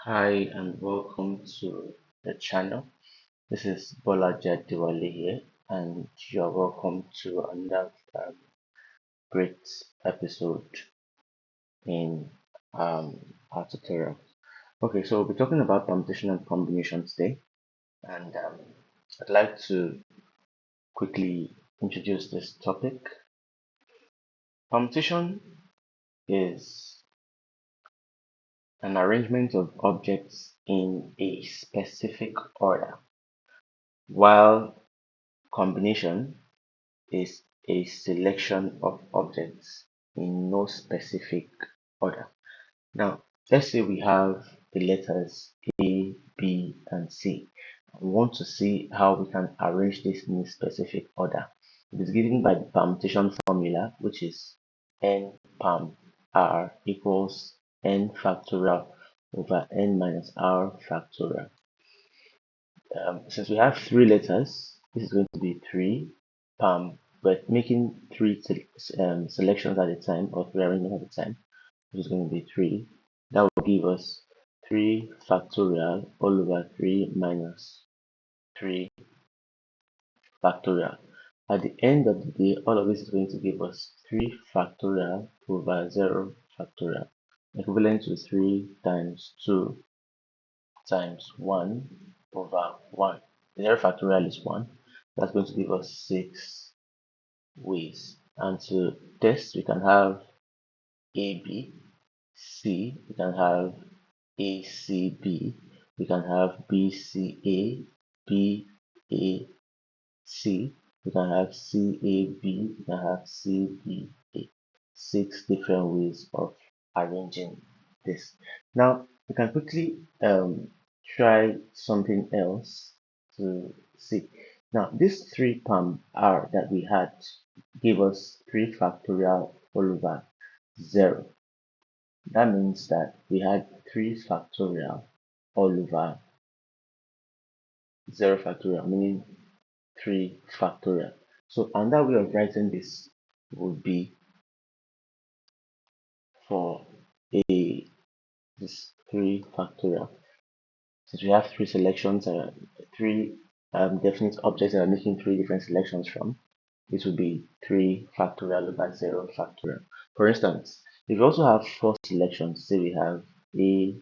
Hi and welcome to the channel. This is Bolaji Diwali here, and you're welcome to another great episode in our tutorial. Okay, so we'll be talking about permutation and combination today, and I'd like to quickly introduce this topic. Permutation is an arrangement of objects in a specific order, while combination is a selection of objects in no specific order. Now, let's say we have the letters A, B, and C. We want to see how we can arrange this in a specific order. It is given by the permutation formula, which is n perm r equals n factorial over n minus r factorial. Since we have three letters, this is going to be 3 palm, but making three selections at a time or three arrangements at a time, which is going to be 3. That will give us 3 factorial all over 3 minus 3 factorial. At the end of the day, all of this is going to give us 3 factorial over 0 factorial, equivalent to 3 times 2 times 1 over 1. 0 factorial is 1. That's going to give us 6 ways. And to test, we can have AB, C, we can have ACB, we can have BCA, BAC, we can have CAB, we can have CBA. 6 different ways of arranging this. Now, we can quickly try something else to see. Now, this 3 palm r that we had gave us 3 factorial all over 0. That means that we had 3 factorial all over 0 factorial, meaning 3 factorial. So another way of writing this would be for this 3 factorial. Since we have 3 selections, 3 definite objects that are making 3 different selections from, this would be 3 factorial over 0 factorial. For instance, if we also have 4 selections, say we have A,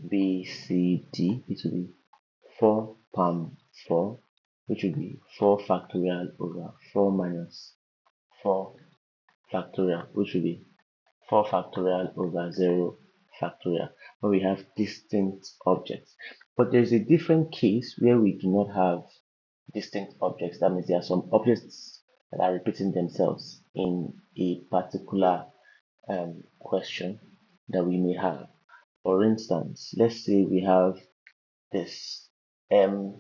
B, C, D, it would be 4 palm 4, which would be 4 factorial over 4 minus 4 factorial, which would be 4 factorial over 0 factorial, when we have distinct objects. But there's a different case where we do not have distinct objects. That means there are some objects that are repeating themselves in a particular question that we may have. For instance, let's say we have this M,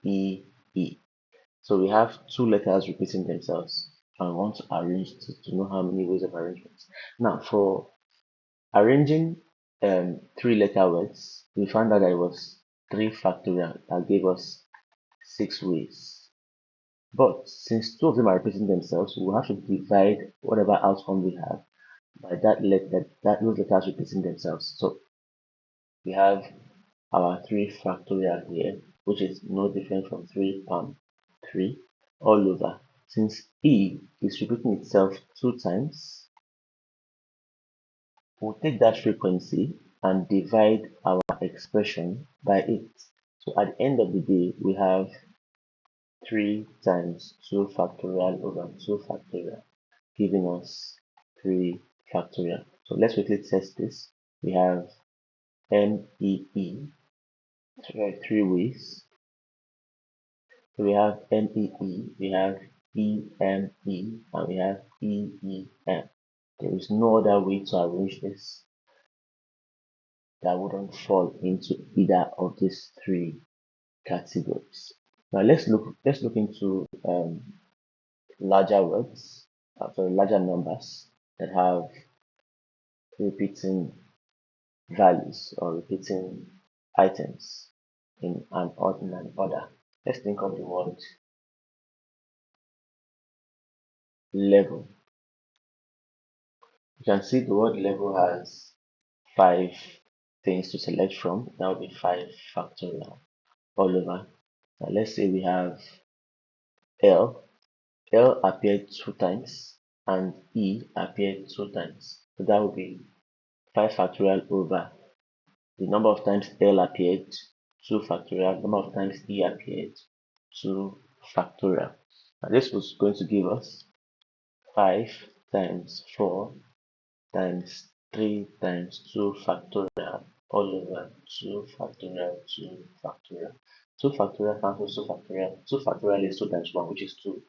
E, E. So we have two letters repeating themselves, and we want to arrange to know how many ways of arrangement. Now, for arranging 3-letter words, we found out that it was 3 factorial that gave us 6 ways. But since two of them are repeating themselves, we will have to divide whatever outcome we have by those letters repeating themselves. So we have our 3 factorial here, which is no different from 3 palm 3 all over. Since E is repeating itself 2 times, we'll take that frequency and divide our expression by it. So at the end of the day, we have 3 times 2 factorial over 2 factorial, giving us 3 factorial. So let's quickly test this. We have MEE, 3 ways. So we have MEE, we have EME, and we have EEM. There is no other way to arrange this that wouldn't fall into either of these 3 categories. Now let's look into larger words, larger numbers that have repeating values or repeating items in an order. Let's think of the word level. You can see the word level has 5 things to select from. That would be 5 factorial all over. Now let's say we have L. L appeared 2 times and E appeared 2 times. So that would be 5 factorial over the number of times L appeared, 2 factorial, number of times E appeared, 2 factorial. Now this was going to give us 5 times 4 times 3 times 2 factorial all over 2 factorial 2 factorial. 2 factorial cancels 2 factorial. 2 factorial is 2 times 1, which is 2.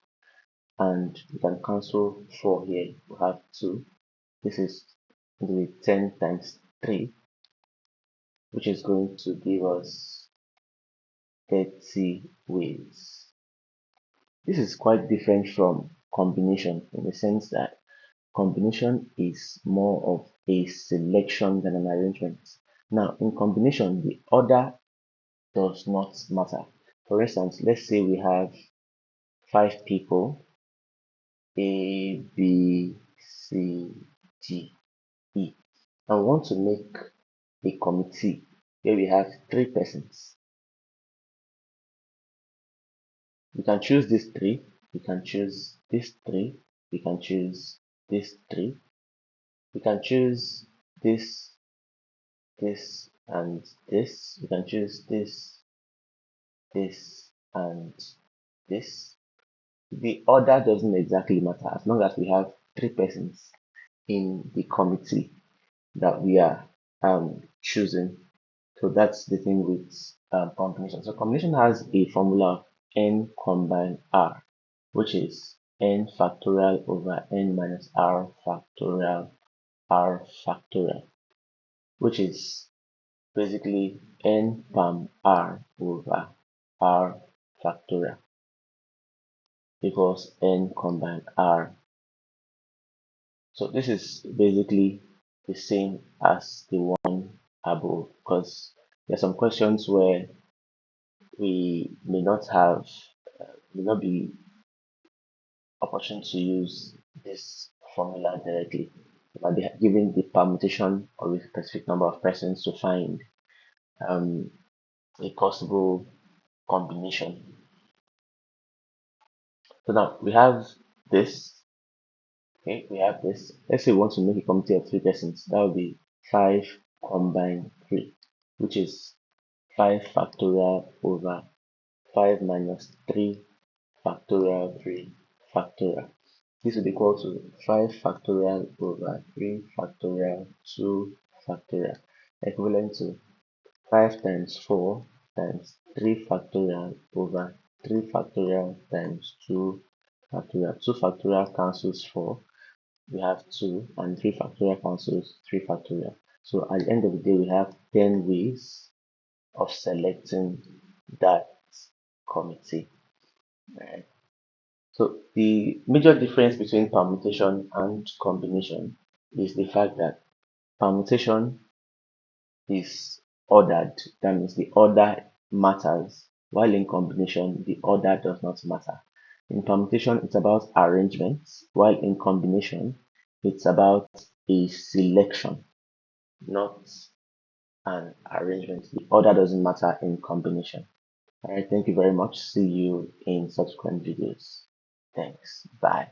And we can cancel 4 here. We have 2. This is going to be 10 times 3, which is going to give us 30 ways. This is quite different from combination in the sense that combination is more of a selection than an arrangement. Now, in combination, the order does not matter. For instance, let's say we have 5 people, A, B, C, D, E, and we want to make a committee where we have 3 persons. We can choose these 3, we can choose this 3, we can choose this 3, we can choose this, this, and this, we can choose this, this, and this. The order doesn't exactly matter as long as we have 3 persons in the committee that we are choosing. So that's the thing with combination. So combination has a formula of n combine r, which is n factorial over n minus r factorial, which is basically n palm r over r factorial equals n combine r. So this is basically the same as the one above, because there are some questions where we may not have may not be opportune to use this formula directly. We might be given the permutation of a specific number of persons to find a possible combination. So now we have this. Okay, we have this. Let's say we want to make a committee of 3 persons. That would be 5 combine 3, which is 5 factorial over 5 minus 3 factorial 3 factorial. This will equal to 5 factorial over 3 factorial 2 factorial, equivalent to 5 times 4 times 3 factorial over 3 factorial times 2 factorial. 2 factorial cancels 4. We have 2, and 3 factorial cancels 3 factorial. So at the end of the day, we have 10 ways of selecting that committee. Right. So the major difference between permutation and combination is the fact that permutation is ordered. That means the order matters, while in combination the order does not matter. In permutation it's about arrangements, while in combination it's about a selection, not an arrangement. The order doesn't matter in combination. Alright, thank you very much. See you in subsequent videos. Thanks. Bye.